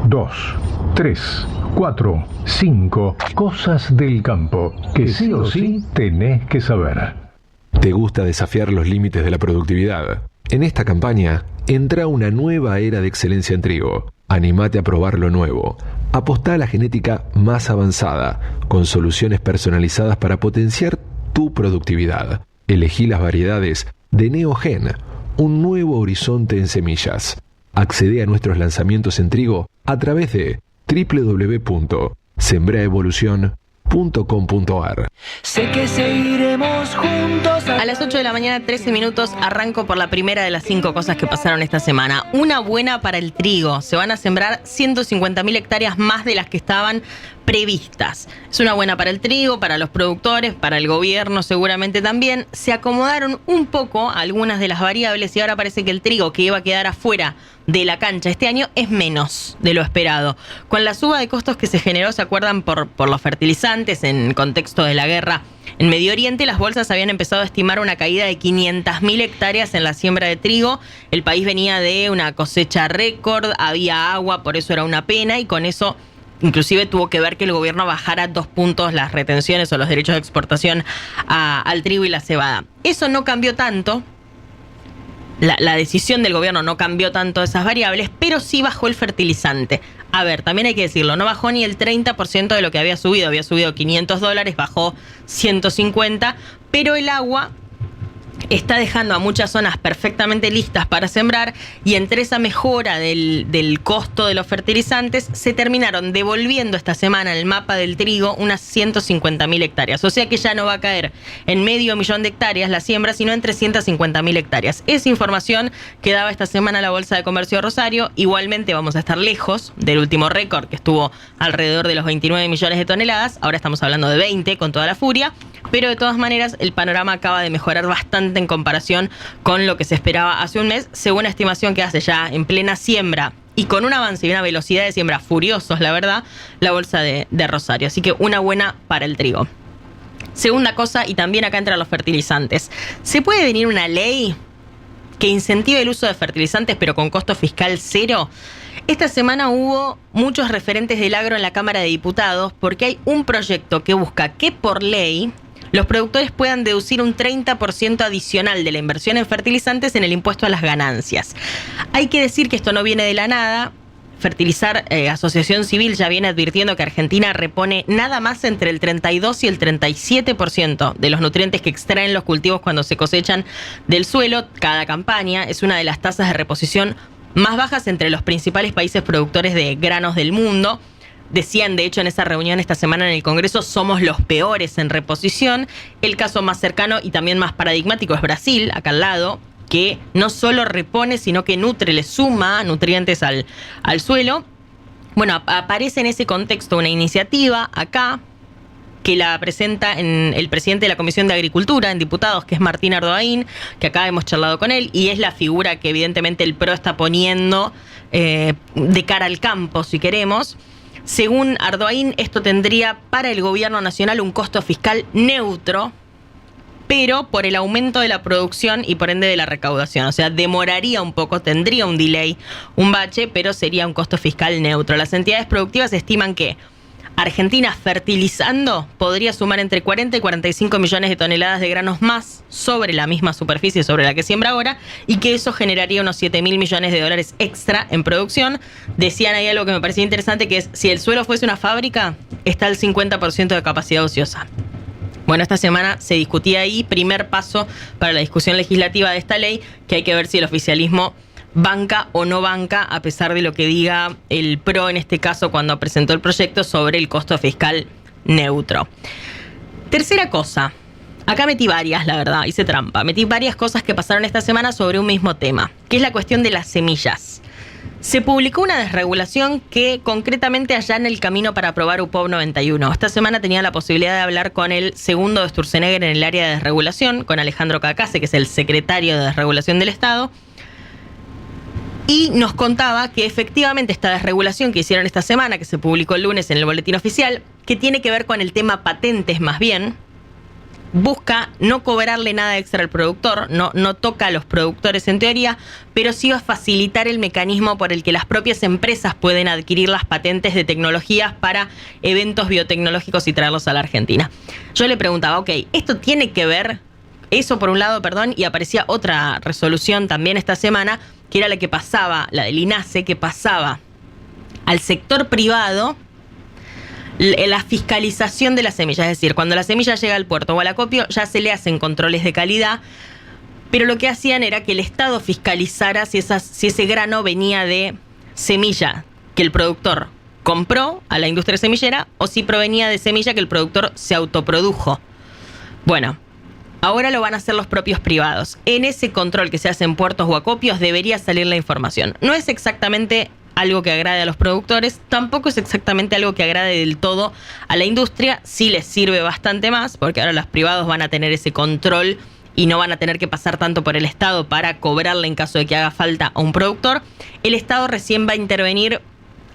2, 3, 4, 5 cosas del campo que sí o sí tenés que saber. ¿Te gusta desafiar los límites de la productividad? En esta campaña, entra una nueva era de excelencia en trigo. Anímate a probar lo nuevo. Apostá a la genética más avanzada, con soluciones personalizadas para potenciar tu productividad. Elegí las variedades de Neogen, un nuevo horizonte en semillas. Accede a nuestros lanzamientos en trigo a través de www.sembraevolucion.com.ar. Sé que seguiremos juntos. A las 8 de la mañana, 13 minutos, arranco por la primera de las 5 cosas que pasaron esta semana. Una buena para el trigo. Se van a sembrar 150.000 hectáreas más de las que estaban previstas. Es una buena para el trigo, para los productores, para el gobierno seguramente también. Se acomodaron un poco algunas de las variables y ahora parece que el trigo que iba a quedar afuera de la cancha este año es menos de lo esperado. Con la suba de costos que se generó, ¿se acuerdan? Por los fertilizantes en contexto de la guerra en Medio Oriente, las bolsas habían empezado a estimar una caída de 500.000 hectáreas en la siembra de trigo. El país venía de una cosecha récord, había agua, por eso era una pena, y con eso inclusive tuvo que ver que el gobierno bajara 2 puntos las retenciones o los derechos de exportación al trigo y la cebada. Eso no cambió tanto. La decisión del gobierno no cambió tanto esas variables, pero sí bajó el fertilizante. A ver, también hay que decirlo, no bajó ni el 30% de lo que había subido $500, bajó 150, pero el agua está dejando a muchas zonas perfectamente listas para sembrar y entre esa mejora del costo de los fertilizantes se terminaron devolviendo esta semana en el mapa del trigo unas 150.000 hectáreas. O sea que ya no va a caer en 500.000 de hectáreas la siembra, sino en 350.000 hectáreas. Esa información que daba esta semana la Bolsa de Comercio de Rosario. Igualmente vamos a estar lejos del último récord que estuvo alrededor de los 29 millones de toneladas. Ahora estamos hablando de 20 con toda la furia. Pero de todas maneras el panorama acaba de mejorar bastante en comparación con lo que se esperaba hace un mes, según la estimación que hace ya en plena siembra y con un avance y una velocidad de siembra furiosos, la verdad, la Bolsa de Rosario. Así que una buena para el trigo. Segunda cosa, y también acá entran los fertilizantes. ¿Se puede venir una ley que incentive el uso de fertilizantes pero con costo fiscal cero? Esta semana hubo muchos referentes del agro en la Cámara de Diputados porque hay un proyecto que busca que por ley los productores puedan deducir un 30% adicional de la inversión en fertilizantes en el impuesto a las ganancias. Hay que decir que esto no viene de la nada. Fertilizar, Asociación Civil ya viene advirtiendo que Argentina repone nada más entre el 32 y el 37% de los nutrientes que extraen los cultivos cuando se cosechan del suelo. Cada campaña es una de las tasas de reposición más bajas entre los principales países productores de granos del mundo. Decían, de hecho, en esa reunión esta semana en el Congreso, somos los peores en reposición. El caso más cercano y también más paradigmático es Brasil, acá al lado, que no solo repone, sino que nutre, le suma nutrientes al suelo. Bueno, aparece en ese contexto una iniciativa acá que la presenta el presidente de la Comisión de Agricultura en Diputados, que es Martín Ardoaín, que acá hemos charlado con él, y es la figura que evidentemente el PRO está poniendo de cara al campo, si queremos. Según Ardoaín, esto tendría para el gobierno nacional un costo fiscal neutro, pero por el aumento de la producción y por ende de la recaudación. O sea, demoraría un poco, tendría un delay, un bache, pero sería un costo fiscal neutro. Las entidades productivas estiman que Argentina fertilizando podría sumar entre 40 y 45 millones de toneladas de granos más sobre la misma superficie sobre la que siembra ahora y que eso generaría unos 7.000 millones de dólares extra en producción. Decían ahí algo que me parecía interesante, que es, si el suelo fuese una fábrica, está al 50% de capacidad ociosa. Bueno, esta semana se discutía ahí, primer paso para la discusión legislativa de esta ley, que hay que ver si el oficialismo banca o no banca, a pesar de lo que diga el PRO en este caso cuando presentó el proyecto sobre el costo fiscal neutro. Tercera cosa, acá metí varias, la verdad, hice trampa. Metí varias cosas que pasaron esta semana sobre un mismo tema, que es la cuestión de las semillas. Se publicó una desregulación que concretamente allana el camino para aprobar UPOV 91. Esta semana tenía la posibilidad de hablar con el segundo de Sturzenegger en el área de desregulación, con Alejandro Cacase, que es el secretario de Desregulación del Estado. Y nos contaba que efectivamente esta desregulación que hicieron esta semana, que se publicó el lunes en el boletín oficial, que tiene que ver con el tema patentes más bien, busca no cobrarle nada extra al productor, no toca a los productores en teoría, pero sí va a facilitar el mecanismo por el que las propias empresas pueden adquirir las patentes de tecnologías para eventos biotecnológicos y traerlos a la Argentina. Yo le preguntaba, ok, ¿esto tiene que ver? Eso por un lado, y aparecía otra resolución también esta semana, que era la que pasaba, la del INASE, que pasaba al sector privado la fiscalización de la semilla. Es decir, cuando la semilla llega al puerto o al acopio, ya se le hacen controles de calidad, pero lo que hacían era que el Estado fiscalizara si ese grano venía de semilla que el productor compró a la industria semillera o si provenía de semilla que el productor se autoprodujo. Bueno, ahora lo van a hacer los propios privados. En ese control que se hace en puertos o acopios debería salir la información. No es exactamente algo que agrade a los productores, tampoco es exactamente algo que agrade del todo a la industria. Sí les sirve bastante más, porque ahora los privados van a tener ese control y no van a tener que pasar tanto por el Estado para cobrarle en caso de que haga falta a un productor. El Estado recién va a intervenir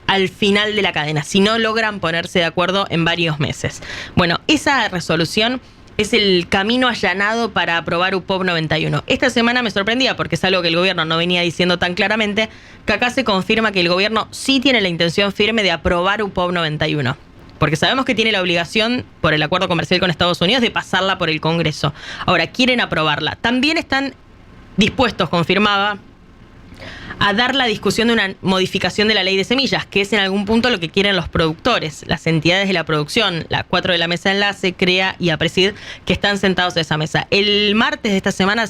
al final de la cadena, si no logran ponerse de acuerdo en varios meses. Bueno, esa resolución es el camino allanado para aprobar UPOV 91. Esta semana me sorprendía porque es algo que el gobierno no venía diciendo tan claramente, que acá se confirma que el gobierno sí tiene la intención firme de aprobar UPOV 91. Porque sabemos que tiene la obligación, por el acuerdo comercial con Estados Unidos, de pasarla por el Congreso. Ahora, quieren aprobarla. También están dispuestos, confirmaba, a dar la discusión de una modificación de la ley de semillas, que es en algún punto lo que quieren los productores, las entidades de la producción, la 4 de la mesa de enlace, CREA y APRESID, que están sentados en esa mesa. El martes de esta semana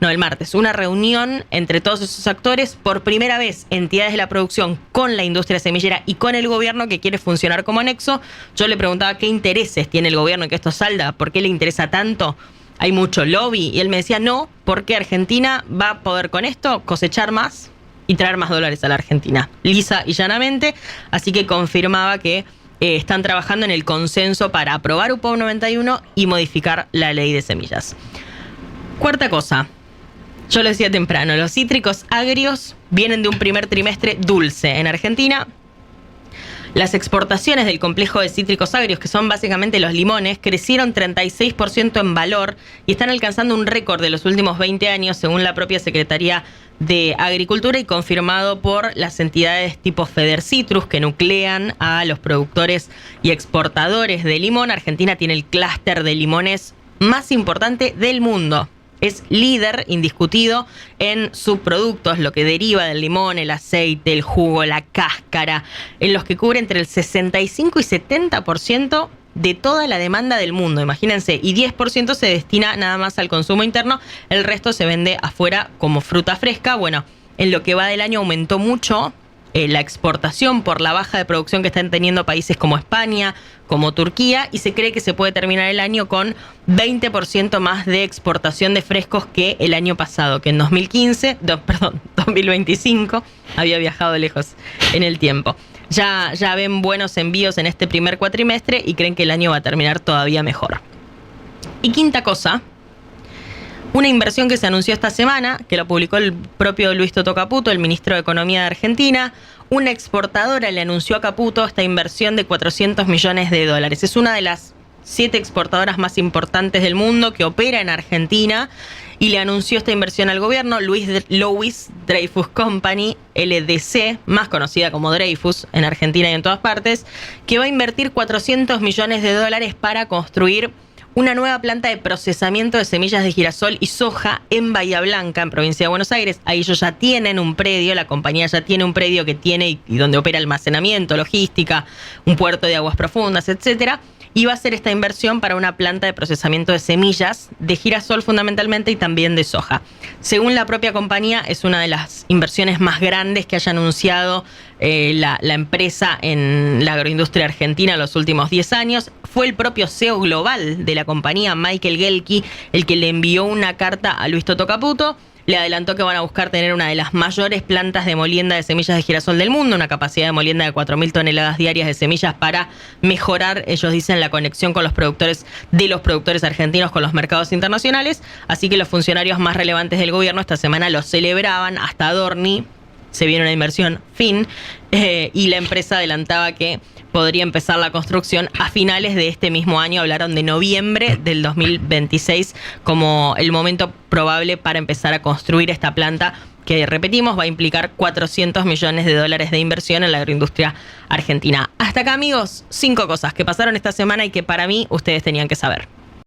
el martes, una reunión entre todos esos actores, por primera vez entidades de la producción con la industria semillera y con el gobierno que quiere funcionar como nexo. Yo le preguntaba qué intereses tiene el gobierno en que esto salga, por qué le interesa tanto. Hay mucho lobby, y él me decía no, porque Argentina va a poder con esto cosechar más y traer más dólares a la Argentina, lisa y llanamente. Así que confirmaba que están trabajando en el consenso para aprobar UPOV 91 y modificar la ley de semillas. Cuarta cosa, yo lo decía temprano, los cítricos agrios vienen de un primer trimestre dulce en Argentina. Las exportaciones del complejo de cítricos agrios, que son básicamente los limones, crecieron 36% en valor y están alcanzando un récord de los últimos 20 años, según la propia Secretaría de Agricultura y confirmado por las entidades tipo Federcitrus, que nuclean a los productores y exportadores de limón. Argentina tiene el clúster de limones más importante del mundo. Es líder indiscutido en subproductos, lo que deriva del limón, el aceite, el jugo, la cáscara, en los que cubre entre el 65 y 70% de toda la demanda del mundo, imagínense, y 10% se destina nada más al consumo interno, el resto se vende afuera como fruta fresca. Bueno, en lo que va del año aumentó mucho la exportación por la baja de producción que están teniendo países como España, como Turquía, y se cree que se puede terminar el año con 20% más de exportación de frescos que el año pasado, que en 2025, había viajado lejos en el tiempo. Ya ven buenos envíos en este primer cuatrimestre y creen que el año va a terminar todavía mejor. Y quinta cosa, una inversión que se anunció esta semana, que lo publicó el propio Luis Toto Caputo, el ministro de Economía de Argentina. Una exportadora le anunció a Caputo esta inversión de $400 millones. Es una de las 7 exportadoras más importantes del mundo que opera en Argentina y le anunció esta inversión al gobierno. Louis Dreyfus Company, LDC, más conocida como Dreyfus en Argentina y en todas partes, que va a invertir $400 millones para construir una nueva planta de procesamiento de semillas de girasol y soja en Bahía Blanca, en provincia de Buenos Aires. Ahí ellos ya tienen un predio, la compañía ya tiene un predio que tiene y donde opera almacenamiento, logística, un puerto de aguas profundas, etcétera. Y va a hacer esta inversión para una planta de procesamiento de semillas de girasol fundamentalmente y también de soja. Según la propia compañía, es una de las inversiones más grandes que haya anunciado la empresa en la agroindustria argentina en los últimos 10 años. Fue el propio CEO global de la compañía, Michael Gelki, el que le envió una carta a Luis Toto Caputo. Le adelantó que van a buscar tener una de las mayores plantas de molienda de semillas de girasol del mundo, una capacidad de molienda de 4.000 toneladas diarias de semillas para mejorar, ellos dicen, la conexión con los productores argentinos con los mercados internacionales. Así que los funcionarios más relevantes del gobierno esta semana lo celebraban, hasta Adorni, se viene una inversión fin, y la empresa adelantaba que podría empezar la construcción a finales de este mismo año. Hablaron de noviembre del 2026 como el momento probable para empezar a construir esta planta que, repetimos, va a implicar $400 millones de inversión en la agroindustria argentina. Hasta acá, amigos, 5 cosas que pasaron esta semana y que para mí ustedes tenían que saber.